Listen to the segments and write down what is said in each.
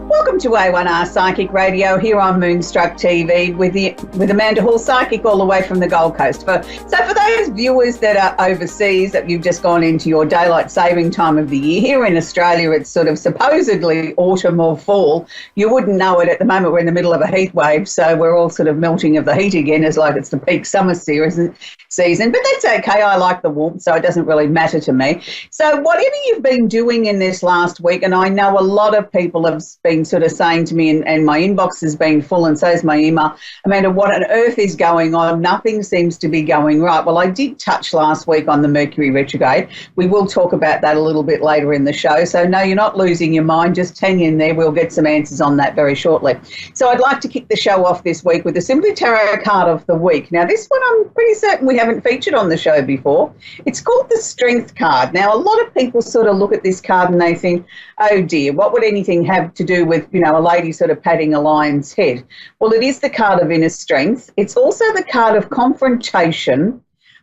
Welcome to A1R Psychic Radio here on Moonstruck TV with Amanda Hall, psychic all the way from the Gold Coast. So for those viewers that are overseas, that you've just gone into your daylight saving time of the year, here in Australia it's sort of supposedly autumn or fall. You wouldn't know it at the moment. We're in the middle of a heat wave, so we're all sort of melting of the heat again, as like it's the peak summer season. But that's okay. I like the warmth, so it doesn't really matter to me. So whatever you've been doing in this last week, and I know a lot of people have been sort of saying to me, and my inbox has been full and so is my email, Amanda, what on earth is going on? Nothing seems to be going right. Well, I did touch last week on the Mercury retrograde. We will talk about that a little bit later in the show. So no, you're not losing your mind. Just hang in there. We'll get some answers on that very shortly. So I'd like to kick the show off this week with the Simply Tarot card of the week. Now, this one I'm pretty certain we haven't featured on the show before. It's called the Strength card. Now, a lot of people sort of look at this card and they think, oh dear, what would anything have to do with, a lady sort of patting a lion's head? Well, it is the card of inner strength. It's also the card of confrontation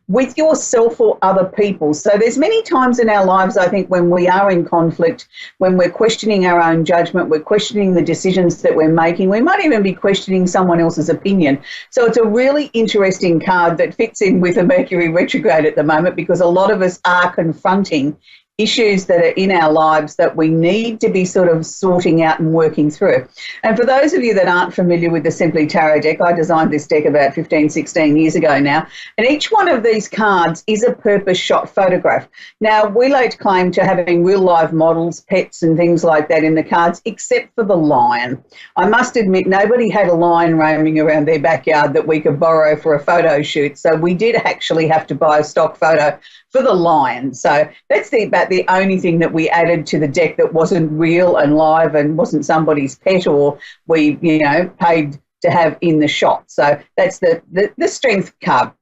with yourself or other people. So there's many times in our lives, I think, when we are in conflict, when we're questioning our own judgment, we're questioning the decisions that we're making, we might even be questioning someone else's opinion. So it's a really interesting card that fits in with a Mercury retrograde at the moment, because a lot of us are confronting issues that are in our lives that we need to be sort of sorting out and working through. And for those of you that aren't familiar with the Simply Tarot deck, I designed this deck about 15, 16 years ago now, and each one of these cards is a purpose shot photograph. Now, we lay claim to having real life models, pets and things like that in the cards, except for the lion. I must admit, nobody had a lion roaming around their backyard that we could borrow for a photo shoot, so we did actually have to buy a stock photo for the lion. So that's about the only thing that we added to the deck that wasn't real and live and wasn't somebody's pet or we, paid to have in the shop. So that's the Strength card.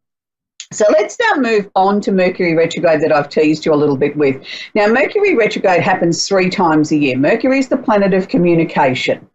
So let's now move on to Mercury retrograde that I've teased you a little bit with. Now, Mercury retrograde happens 3 times a year. Mercury is the planet of communication.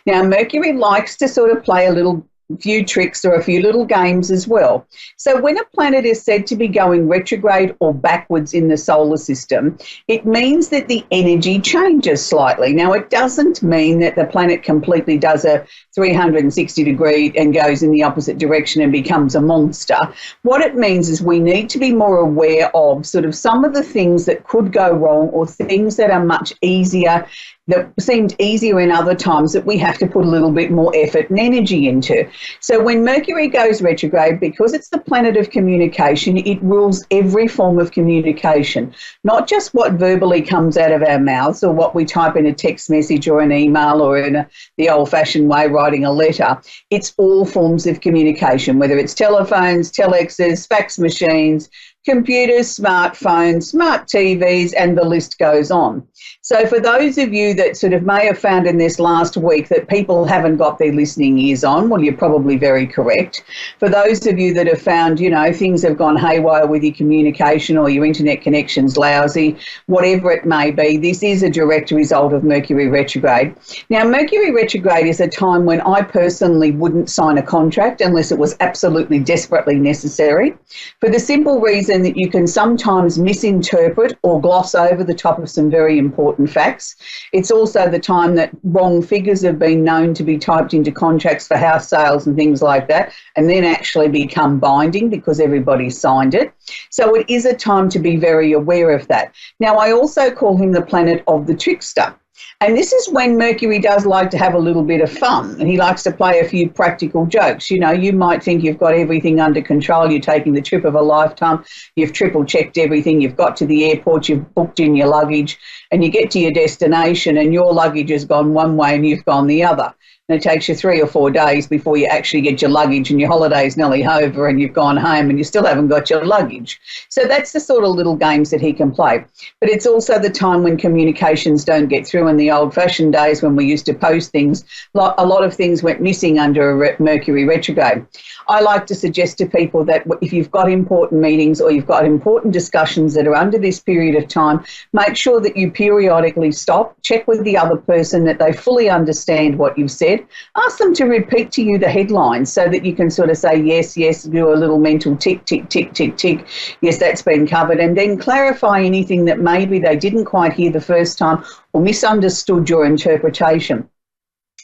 Now, Mercury likes to sort of play a few tricks or a few little games as well. So when a planet is said to be going retrograde or backwards in the solar system, it means that the energy changes slightly. Now, it doesn't mean that the planet completely does a 360 degree and goes in the opposite direction and becomes a monster. What it means is we need to be more aware of sort of some of the things that could go wrong or things that are much easier, that seemed easier in other times, that we have to put a little bit more effort and energy into. So when Mercury goes retrograde, because it's the planet of communication, it rules every form of communication, not just what verbally comes out of our mouths or what we type in a text message or an email or in the old-fashioned way, writing a letter. It's all forms of communication, whether it's telephones, telexes, fax machines, computers, smartphones, smart TVs, and the list goes on. So for those of you that sort of may have found in this last week that people haven't got their listening ears on, well, you're probably very correct. For those of you that have found, things have gone haywire with your communication or your internet connection's lousy, whatever it may be, this is a direct result of Mercury retrograde. Now, Mercury retrograde is a time when I personally wouldn't sign a contract unless it was absolutely desperately necessary, for the simple reason that you can sometimes misinterpret or gloss over the top of some very important facts. It's also the time that wrong figures have been known to be typed into contracts for house sales and things like that, and then actually become binding because everybody signed it. So it is a time to be very aware of that. Now, I also call him the planet of the trickster. And this is when Mercury does like to have a little bit of fun. He likes to play a few practical jokes. You might think you've got everything under control. You're taking the trip of a lifetime. You've triple checked everything. You've got to the airport. You've booked in your luggage and you get to your destination and your luggage has gone one way and you've gone the other. And it takes you 3 or 4 days before you actually get your luggage and your holiday's nearly over and you've gone home and you still haven't got your luggage. So that's the sort of little games that he can play. But it's also the time when communications don't get through. In the old-fashioned days when we used to post things, a lot of things went missing under a Mercury retrograde. I like to suggest to people that if you've got important meetings or you've got important discussions that are under this period of time, make sure that you periodically stop, check with the other person that they fully understand what you've said. Ask them to repeat to you the headlines so that you can sort of say, yes, yes, do a little mental tick, tick, tick, tick, tick. Yes, that's been covered. And then clarify anything that maybe they didn't quite hear the first time or misunderstood your interpretation.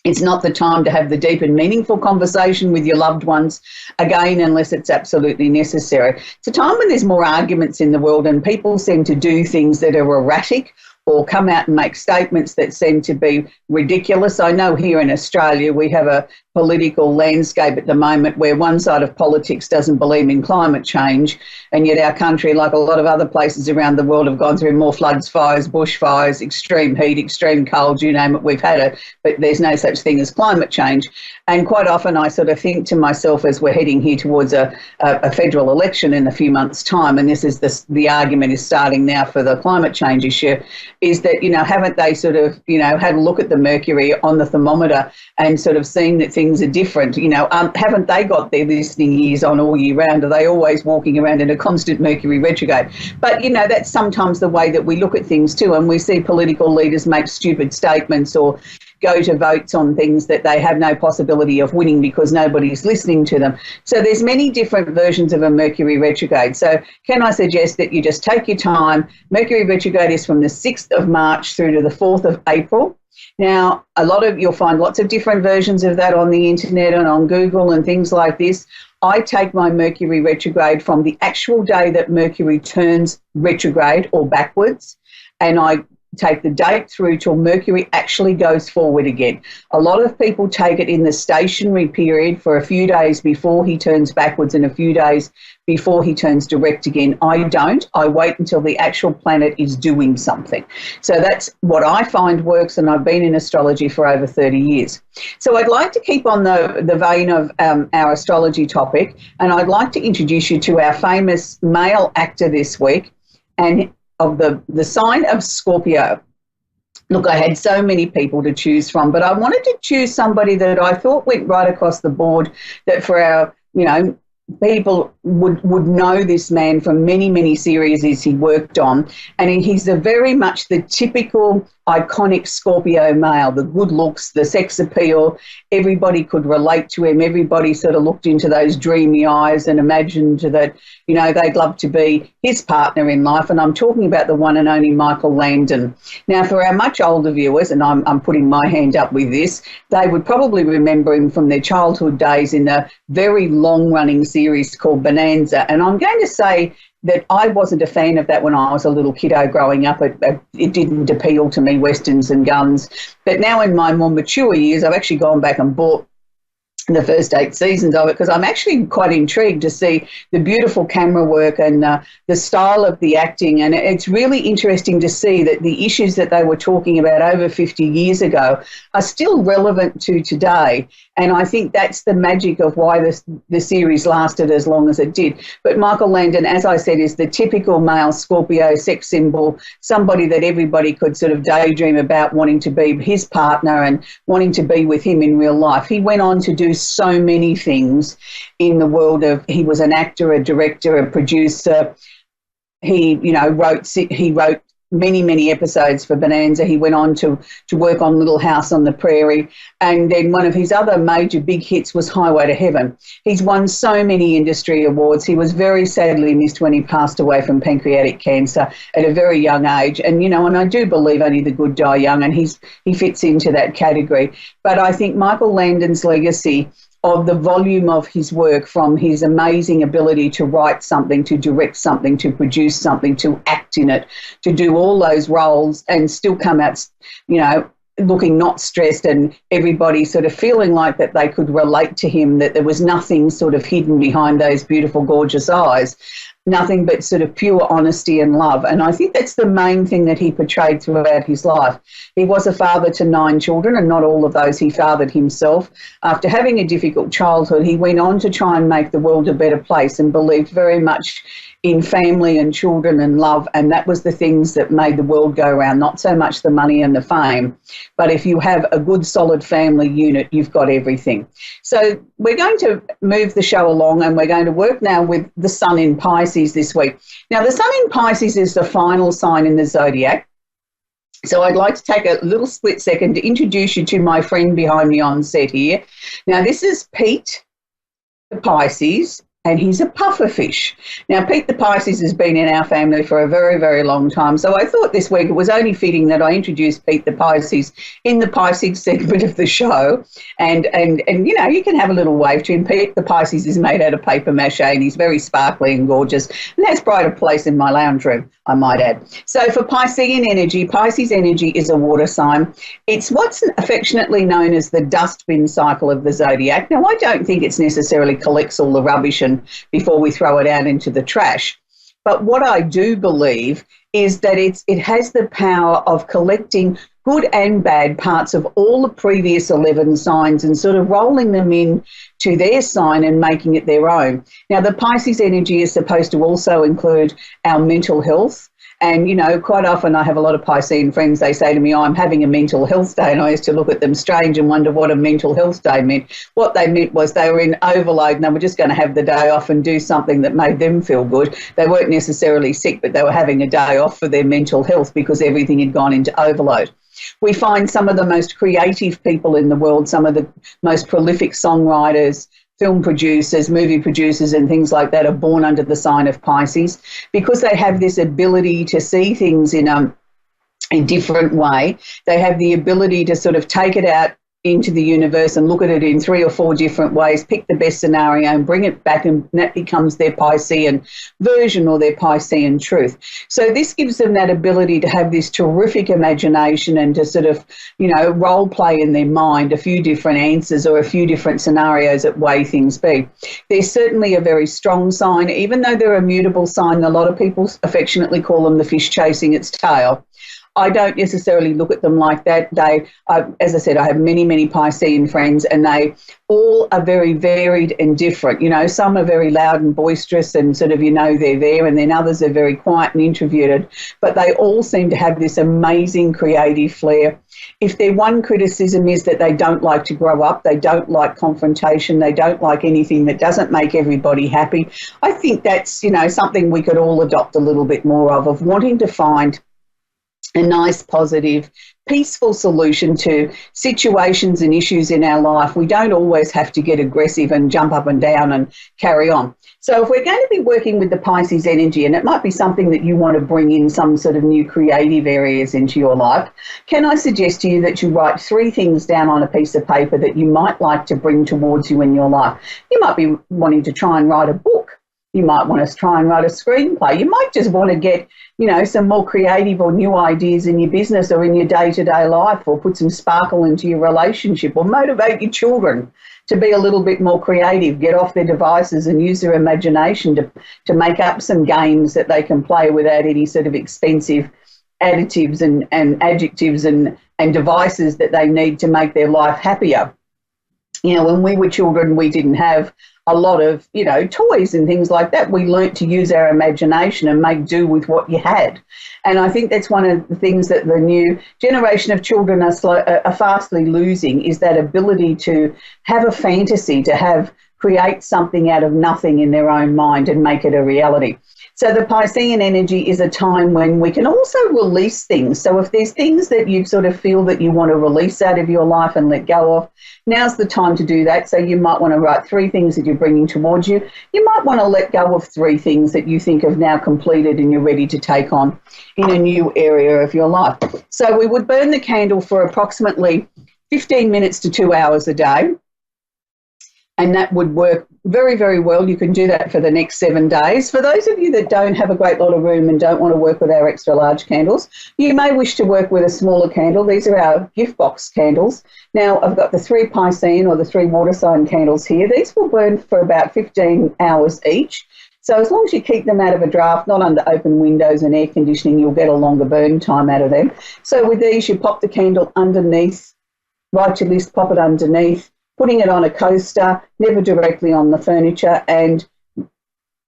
It's not the time to have the deep and meaningful conversation with your loved ones, again, unless it's absolutely necessary. It's a time when there's more arguments in the world and people seem to do things that are erratic or come out and make statements that seem to be ridiculous. I know here in Australia we have a political landscape at the moment where one side of politics doesn't believe in climate change, and yet our country, like a lot of other places around the world, have gone through more floods, fires, bushfires, extreme heat, extreme cold, you name it, we've had it, but there's no such thing as climate change. And quite often I sort of think to myself, as we're heading here towards a federal election in a few months' time, and this is the argument is starting now for the climate change issue, is that, haven't they sort of, had a look at the mercury on the thermometer and sort of seen that things are different? Haven't they got their listening ears on all year round? Are they always walking around in a constant mercury retrograde? But, that's sometimes the way that we look at things too, and we see political leaders make stupid statements or go to votes on things that they have no possibility of winning because nobody's listening to them. So there's many different versions of a Mercury retrograde. So can I suggest that you just take your time? Mercury retrograde is from the 6th of March through to the 4th of April. Now, you'll find lots of different versions of that on the internet and on Google and things like this. I take my Mercury retrograde from the actual day that Mercury turns retrograde or backwards, and I take the date through till Mercury actually goes forward again. A lot of people take it in the stationary period for a few days before he turns backwards and a few days before he turns direct again. I don't. I wait until the actual planet is doing something. So that's what I find works, and I've been in astrology for over 30 years. So I'd like to keep on the vein of our astrology topic, and I'd like to introduce you to our famous male actor this week, and of the sign of Scorpio. Look, I had so many people to choose from, but I wanted to choose somebody that I thought went right across the board, that for our, people would know this man from many, many series he worked on. And he's very much the typical iconic Scorpio male, the good looks, the sex appeal. Everybody could relate to him. Everybody sort of looked into those dreamy eyes and imagined that, they'd love to be his partner in life. And I'm talking about the one and only Michael Landon. Now, for our much older viewers, and I'm putting my hand up with this, they would probably remember him from their childhood days in a very long-running series called Bonanza. And I'm going to say that I wasn't a fan of that when I was a little kiddo growing up. It didn't appeal to me, westerns and guns. But now in my more mature years, I've actually gone back and bought the first 8 seasons of it, because I'm actually quite intrigued to see the beautiful camera work and the style of the acting. And it's really interesting to see that the issues that they were talking about over 50 years ago are still relevant to today. And I think that's the magic of why the series lasted as long as it did. But Michael Landon, as I said, is the typical male Scorpio sex symbol, somebody that everybody could sort of daydream about wanting to be his partner and wanting to be with him in real life. He went on to do so many things in the world of, he was an actor, a director, a producer. He, wrote many, many episodes for Bonanza. He went on to work on Little House on the Prairie. And then one of his other major big hits was Highway to Heaven. He's won so many industry awards. He was very sadly missed when he passed away from pancreatic cancer at a very young age. And, and I do believe only the good die young, and he fits into that category. But I think Michael Landon's legacy of the volume of his work, from his amazing ability to write something, to direct something, to produce something, to act in it, to do all those roles and still come out, looking not stressed, and everybody sort of feeling like that they could relate to him, that there was nothing sort of hidden behind those beautiful, gorgeous eyes. Nothing but sort of pure honesty and love. And I think that's the main thing that he portrayed throughout his life. He was a father to 9 children, and not all of those he fathered himself. After having a difficult childhood, he went on to try and make the world a better place and believed very much in family and children and love, and that was the things that made the world go round, not so much the money and the fame, but if you have a good solid family unit, you've got everything. So we're going to move the show along, and we're going to work now with the Sun in Pisces this week. Now, the Sun in Pisces is the final sign in the zodiac. So I'd like to take a little split second to introduce you to my friend behind me on set here. Now, this is Pete, the Pisces, and he's a puffer fish. Now, Pete the Pisces has been in our family for a very, very long time, so I thought this week it was only fitting that I introduced Pete the Pisces in the Pisces segment of the show, and you know, you can have a little wave to him. Pete the Pisces is made out of paper mache, and he's very sparkly and gorgeous, and that's pride of place in my lounge room, I might add. So for Piscean energy, Pisces energy is a water sign. It's what's affectionately known as the dustbin cycle of the zodiac. Now, I don't think it's necessarily collects all the rubbish and before we throw it out into the trash. But what I do believe is that it has the power of collecting good and bad parts of all the previous 11 signs and sort of rolling them in to their sign and making it their own. Now, the Pisces energy is supposed to also include our mental health. And, you know, quite often I have a lot of Piscean friends, they say to me, oh, I'm having a mental health day. And I used to look at them strange and wonder what a mental health day meant. What they meant was they were in overload and they were just going to have the day off and do something that made them feel good. They weren't necessarily sick, but they were having a day off for their mental health because everything had gone into overload. We find some of the most creative people in the world, some of the most prolific songwriters, film producers, movie producers and things like that are born under the sign of Pisces because they have this ability to see things in a different way. They have the ability to sort of take it out into the universe and look at it in 3 or 4 different ways, pick the best scenario and bring it back, and that becomes their Piscean version or their Piscean truth. So this gives them that ability to have this terrific imagination and to sort of, you know, role play in their mind a few different answers or a few different scenarios that way things be. They're certainly a very strong sign, even though they're a mutable sign. A lot of people affectionately call them the fish chasing its tail. I don't necessarily look at them like that. As I said, I have many, many Piscean friends and they all are very varied and different. You know, some are very loud and boisterous and sort of, you know, they're there, and then others are very quiet and introverted, but they all seem to have this amazing creative flair. If their one criticism is that they don't like to grow up, they don't like confrontation, they don't like anything that doesn't make everybody happy, I think that's, you know, something we could all adopt a little bit more of wanting to find a nice, positive, peaceful solution to situations and issues in our life. We don't always have to get aggressive and jump up and down and carry on. So if we're going to be working with the Pisces energy, and it might be something that you want to bring in some sort of new creative areas into your life, can I suggest to you that you write 3 things down on a piece of paper that you might like to bring towards you in your life? You might be wanting to try and write a book. You might want to try and write a screenplay. You might just want to get, you know, some more creative or new ideas in your business or in your day-to-day life, or put some sparkle into your relationship, or motivate your children to be a little bit more creative, get off their devices and use their imagination to make up some games that they can play without any sort of expensive additives and adjectives and devices that they need to make their life happier. You know, when we were children, we didn't have a lot of, you know, toys and things like that. We learnt to use our imagination and make do with what you had. And I think that's one of the things that the new generation of children are fastly losing, is that ability to have a fantasy, to create something out of nothing in their own mind and make it a reality. So the Piscean energy is a time when we can also release things. So if there's things that you sort of feel that you want to release out of your life and let go of, now's the time to do that. So you might want to write 3 things that you're bringing towards you. You might want to let go of 3 things that you think have now completed and you're ready to take on in a new area of your life. So we would burn the candle for approximately 15 minutes to 2 hours a day. And that would work very, very well. You can do that for the next 7 days. For those of you that don't have a great lot of room and don't want to work with our extra large candles, you may wish to work with a smaller candle. These are our gift box candles. Now, I've got the 3 Piscean or the 3 water sign candles here. These will burn for about 15 hours each. So as long as you keep them out of a draft, not under open windows and air conditioning, you'll get a longer burn time out of them. So with these, you pop the candle underneath, write your list, pop it underneath, putting it on a coaster, never directly on the furniture, and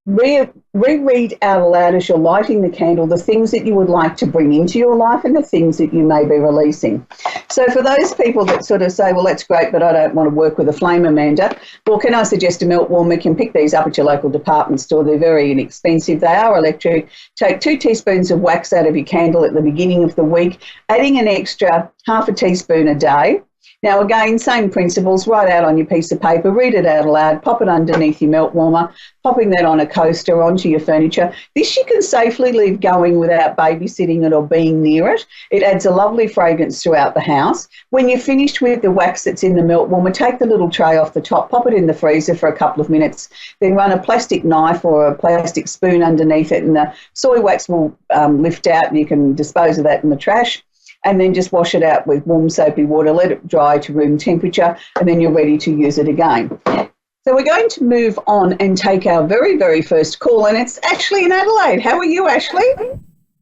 reread out aloud as you're lighting the candle the things that you would like to bring into your life and the things that you may be releasing. So for those people that sort of say, well, that's great, but I don't want to work with a flame, Amanda, well, can I suggest a melt warmer? You can pick these up at your local department store. They're very inexpensive. They are electric. Take 2 teaspoons of wax out of your candle at the beginning of the week, adding an extra half a teaspoon a day. Now, again, same principles, write out on your piece of paper, read it out aloud, pop it underneath your melt warmer, popping that on a coaster onto your furniture. This you can safely leave going without babysitting it or being near it. It adds a lovely fragrance throughout the house. When you're finished with the wax that's in the melt warmer, take the little tray off the top, pop it in the freezer for a couple of minutes, then run a plastic knife or a plastic spoon underneath it, and the soy wax will lift out, and you can dispose of that in the trash. And then just wash it out with warm soapy water, let it dry to room temperature, and then you're ready to use it again. So we're going to move on and take our very, very first call, and it's Ashley in Adelaide. How are you, Ashley?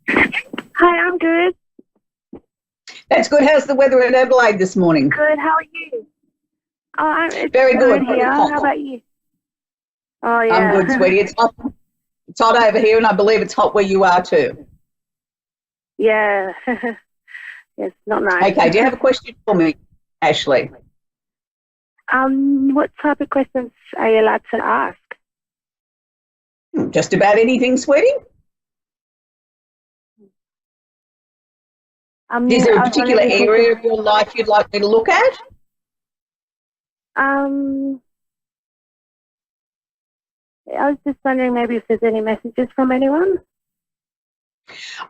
Hi, I'm good. That's good. How's the weather in Adelaide this morning? Good, how are you? It's very good here. How about you? Oh, yeah. I'm good, sweetie. It's hot. It's hot over here, and I believe it's hot where you are too. Yeah. It's not nice. Okay, do you have a question for me, Ashley? What type of questions are you allowed to ask? Just about anything, sweetie. Is there a particular area of your life you'd like me to look at? I was just wondering maybe if there's any messages from anyone.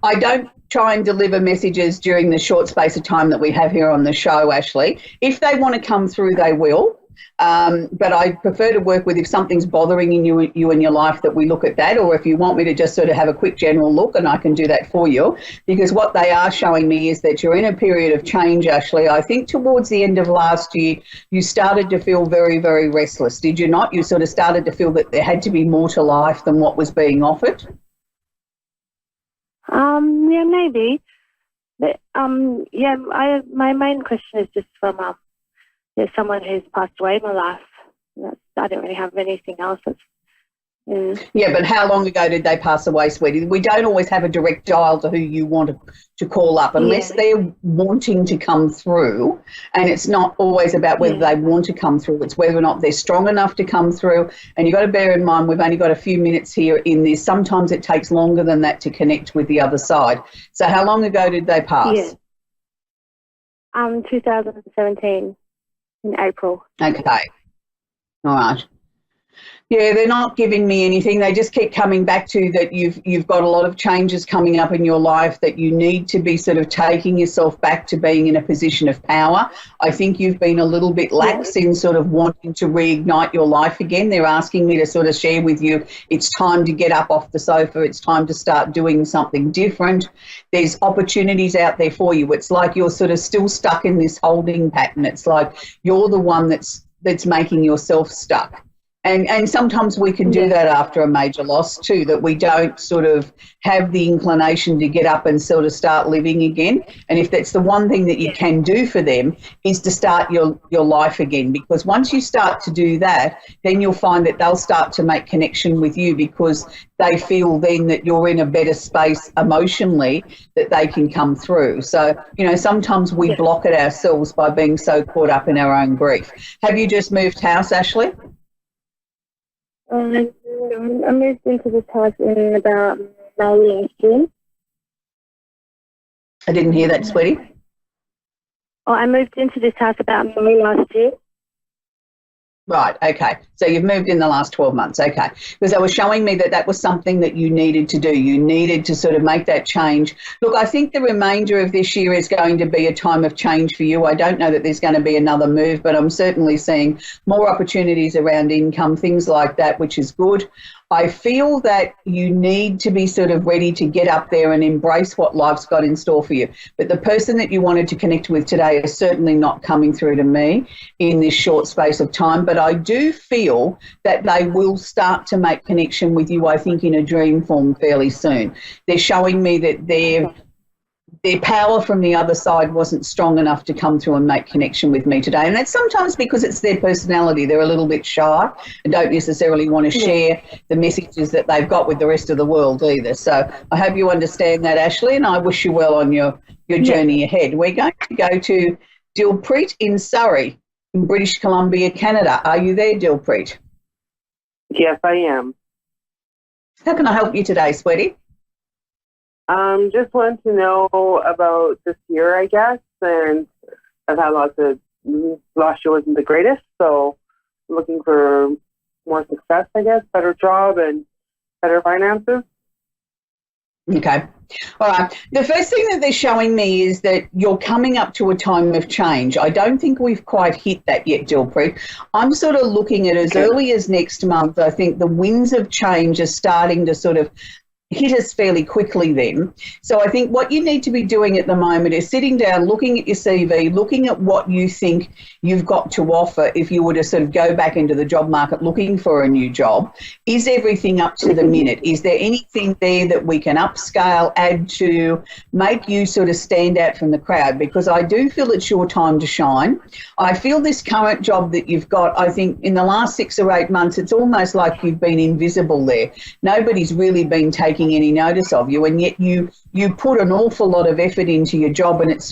I don't try and deliver messages during the short space of time that we have here on the show, Ashley. If they want to come through, they will. But I prefer to work with if something's bothering you in your life that we look at that, or if you want me to just sort of have a quick general look, and I can do that for you, because what they are showing me is that you're in a period of change, Ashley. I think towards the end of last year, you started to feel very, very restless. Did you not? You sort of started to feel that there had to be more to life than what was being offered? Yeah, maybe. But, yeah, my main question is just from there's someone who's passed away in my life. I don't really have anything else. Yeah, but how long ago did they pass away, sweetie? We don't always have a direct dial to who you want to call up unless they're wanting to come through, and it's not always about whether they want to come through, it's whether or not they're strong enough to come through. And you've got to bear in mind we've only got a few minutes here in this. Sometimes it takes longer than that to connect with the other side. So how long ago did they pass? 2017 in April. Okay. All right. Yeah, they're not giving me anything. They just keep coming back to that you've got a lot of changes coming up in your life, that you need to be sort of taking yourself back to being in a position of power. I think you've been a little bit lax in sort of wanting to reignite your life again. They're asking me to sort of share with you, it's time to get up off the sofa. It's time to start doing something different. There's opportunities out there for you. It's like you're sort of still stuck in this holding pattern. It's like you're the one that's making yourself stuck. And sometimes we can do that after a major loss too, that we don't sort of have the inclination to get up and sort of start living again. And if that's the one thing that you can do for them is to start your life again, because once you start to do that, then you'll find that they'll start to make connection with you, because they feel then that you're in a better space emotionally that they can come through. So, you know, sometimes we block it ourselves by being so caught up in our own grief. Have you just moved house, Ashley? I moved into this house in about May last year. I didn't hear that, sweetie. I moved into this house about May last year. Right, okay. So you've moved in the last 12 months, okay. Because they were showing me that was something that you needed to do. You needed to sort of make that change. Look, I think the remainder of this year is going to be a time of change for you. I don't know that there's going to be another move, but I'm certainly seeing more opportunities around income, things like that, which is good. I feel that you need to be sort of ready to get up there and embrace what life's got in store for you. But the person that you wanted to connect with today is certainly not coming through to me in this short space of time. But I do feel that they will start to make connection with you, I think, in a dream form fairly soon. They're showing me that their power from the other side wasn't strong enough to come through and make connection with me today. And that's sometimes because it's their personality. They're a little bit shy and don't necessarily want to share the messages that they've got with the rest of the world either. So I hope you understand that, Ashley, and I wish you well on your journey ahead. We're going to go to Dilpreet in Surrey, in British Columbia, Canada. Are you there, Dilpreet? Yes, I am. How can I help you today, sweetie? Just wanted to know about this year, I guess, and I've had lots of last year wasn't the greatest, so I'm looking for more success, I guess, better job and better finances. Okay. All right. The first thing that they're showing me is that you're coming up to a time of change. I don't think we've quite hit that yet, Dilpreet. I'm sort of looking at as early as next month. I think the winds of change are starting to sort of hit us fairly quickly then. So I think what you need to be doing at the moment is sitting down, looking at your CV, looking at what you think you've got to offer if you were to sort of go back into the job market looking for a new job. Is everything up to the minute? Is there anything there that we can upscale, add to, make you sort of stand out from the crowd? Because I do feel it's your time to shine. I feel this current job that you've got, I think in the last 6 or 8 months, it's almost like you've been invisible there. Nobody's really been taking any notice of you, and yet you put an awful lot of effort into your job, and it's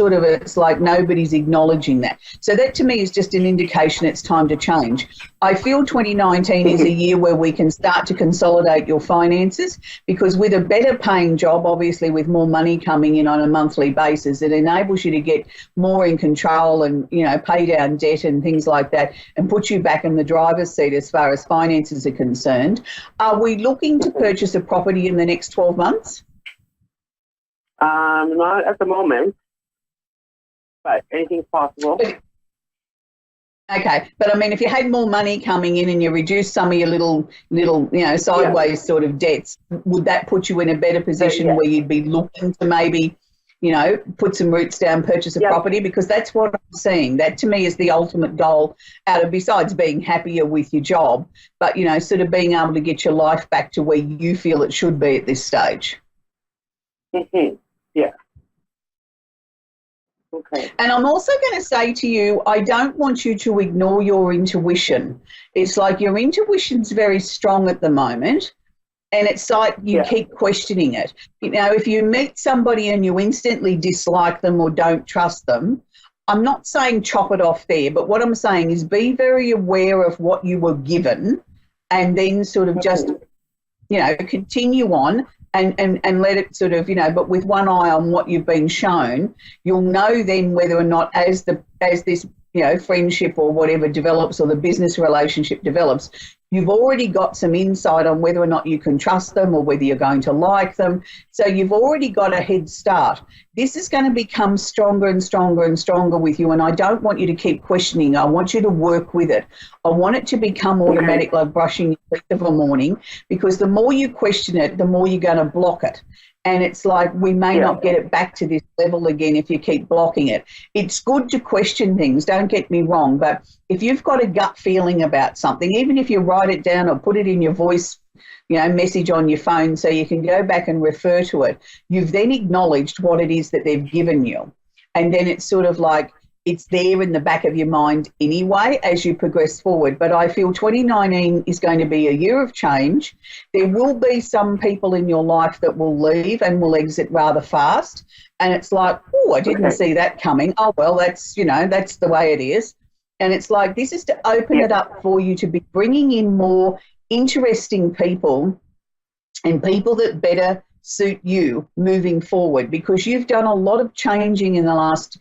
like nobody's acknowledging that. So that to me is just an indication it's time to change. I feel 2019 is a year where we can start to consolidate your finances, because with a better paying job, obviously with more money coming in on a monthly basis, it enables you to get more in control and, you know, pay down debt and things like that, and put you back in the driver's seat as far as finances are concerned. Are we looking to purchase a property in the next 12 months? Not at the moment, but anything's possible. Okay, but I mean, if you had more money coming in and you reduced some of your little, you know, sideways sort of debts, would that put you in a better position where you'd be looking to maybe, you know, put some roots down, purchase a property? Because that's what I'm seeing. That to me is the ultimate goal out of, besides being happier with your job, but, you know, sort of being able to get your life back to where you feel it should be at this stage. Mm-hmm. Yeah. Okay. And I'm also going to say to you, I don't want you to ignore your intuition. It's like your intuition's very strong at the moment, and it's like you keep questioning it. You know, if you meet somebody and you instantly dislike them or don't trust them, I'm not saying chop it off there, but what I'm saying is be very aware of what you were given, and then sort of just, you know, continue on. And let it sort of, you know, but with one eye on what you've been shown, you'll know then whether or not as this, you know, friendship or whatever develops, or the business relationship develops, you've already got some insight on whether or not you can trust them or whether you're going to like them. So you've already got a head start. This is going to become stronger and stronger and stronger with you, and I don't want you to keep questioning. I want you to work with it. I want it to become automatic, like brushing your teeth of a morning, because the more you question it, the more you're going to block it. And it's like we may not get it back to this level again if you keep blocking it. It's good to question things, don't get me wrong, but if you've got a gut feeling about something, even if you write it down or put it in your voice, you know, message on your phone so you can go back and refer to it, you've then acknowledged what it is that they've given you. And then it's sort of like it's there in the back of your mind anyway as you progress forward. But I feel 2019 is going to be a year of change. There will be some people in your life that will leave and will exit rather fast. And it's like, oh, I didn't see that coming. Oh, well, that's, you know, that's the way it is. And it's like this is to open it up for you to be bringing in more interesting people and people that better suit you moving forward, because you've done a lot of changing in the last,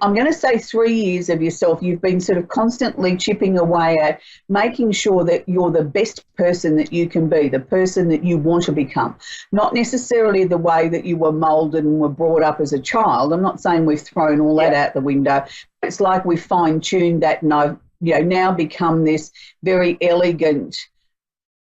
I'm going to say 3 years of yourself. You've been sort of constantly chipping away at making sure that you're the best person that you can be, the person that you want to become, not necessarily the way that you were moulded and were brought up as a child. I'm not saying we've thrown all that out the window. It's like we've fine-tuned that, and I've, you know, now become this very elegant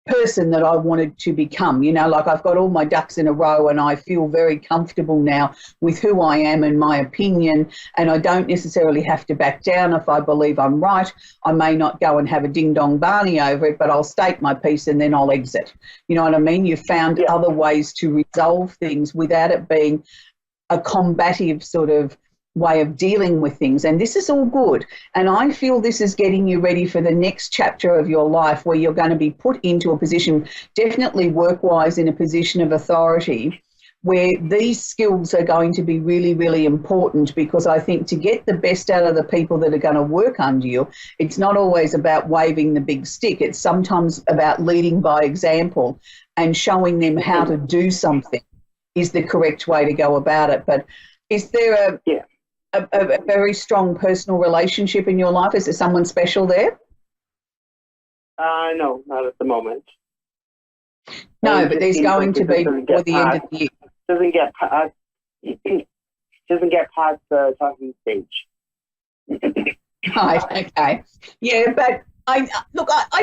person that I wanted to become. You know, like I've got all my ducks in a row, and I feel very comfortable now with who I am and my opinion, and I don't necessarily have to back down if I believe I'm right. I may not go and have a ding-dong Barney over it, but I'll state my piece and then I'll exit. You know what I mean? You've found other ways to resolve things without it being a combative sort of way of dealing with things, and this is all good. And I feel this is getting you ready for the next chapter of your life, where you're going to be put into a position, definitely work-wise, in a position of authority, where these skills are going to be really, really important, because I think to get the best out of the people that are going to work under you, it's not always about waving the big stick. It's sometimes about leading by example and showing them how to do something is the correct way to go about it. But is there a very strong personal relationship in your life? Is there someone special there? No, not at the moment. No, but there's going to be before the end of the year. Doesn't get past the talking stage. Right, okay. Yeah, but I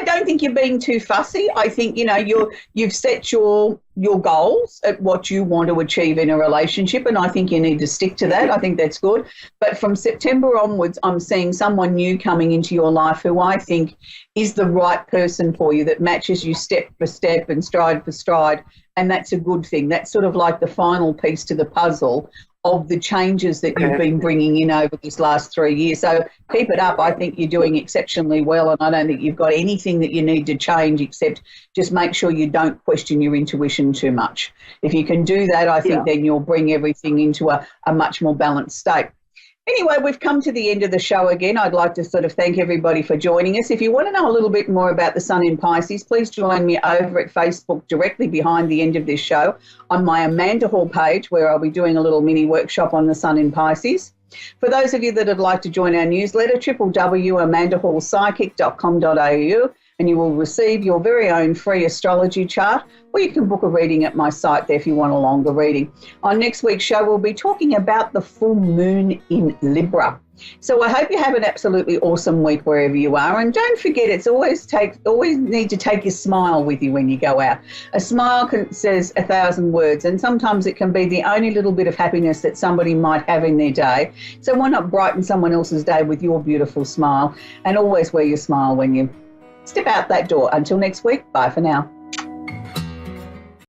don't think you're being too fussy. I think, you've set your goals at what you want to achieve in a relationship, and I think you need to stick to that. I think that's good. But from September onwards, I'm seeing someone new coming into your life who I think is the right person for you, that matches you step for step and stride for stride, and that's a good thing. That's sort of like the final piece to the puzzle of the changes that you've been bringing in over these last 3 years. So keep it up. I think you're doing exceptionally well, and I don't think you've got anything that you need to change, except just make sure you don't question your intuition too much. If you can do that, I think then you'll bring everything into a much more balanced state. Anyway, we've come to the end of the show again. I'd like to sort of thank everybody for joining us. If you want to know a little bit more about the Sun in Pisces, please join me over at Facebook directly behind the end of this show on my Amanda Hall page, where I'll be doing a little mini workshop on the Sun in Pisces. For those of you that would like to join our newsletter, www.amandahallpsychic.com.au, and you will receive your very own free astrology chart, or you can book a reading at my site there if you want a longer reading. On next week's show, we'll be talking about the full moon in Libra. So I hope you have an absolutely awesome week wherever you are. And don't forget, it's always need to take your smile with you when you go out. A smile says 1,000 words, and sometimes it can be the only little bit of happiness that somebody might have in their day. So why not brighten someone else's day with your beautiful smile, and always wear your smile when you step out that door. Until next week, bye for now.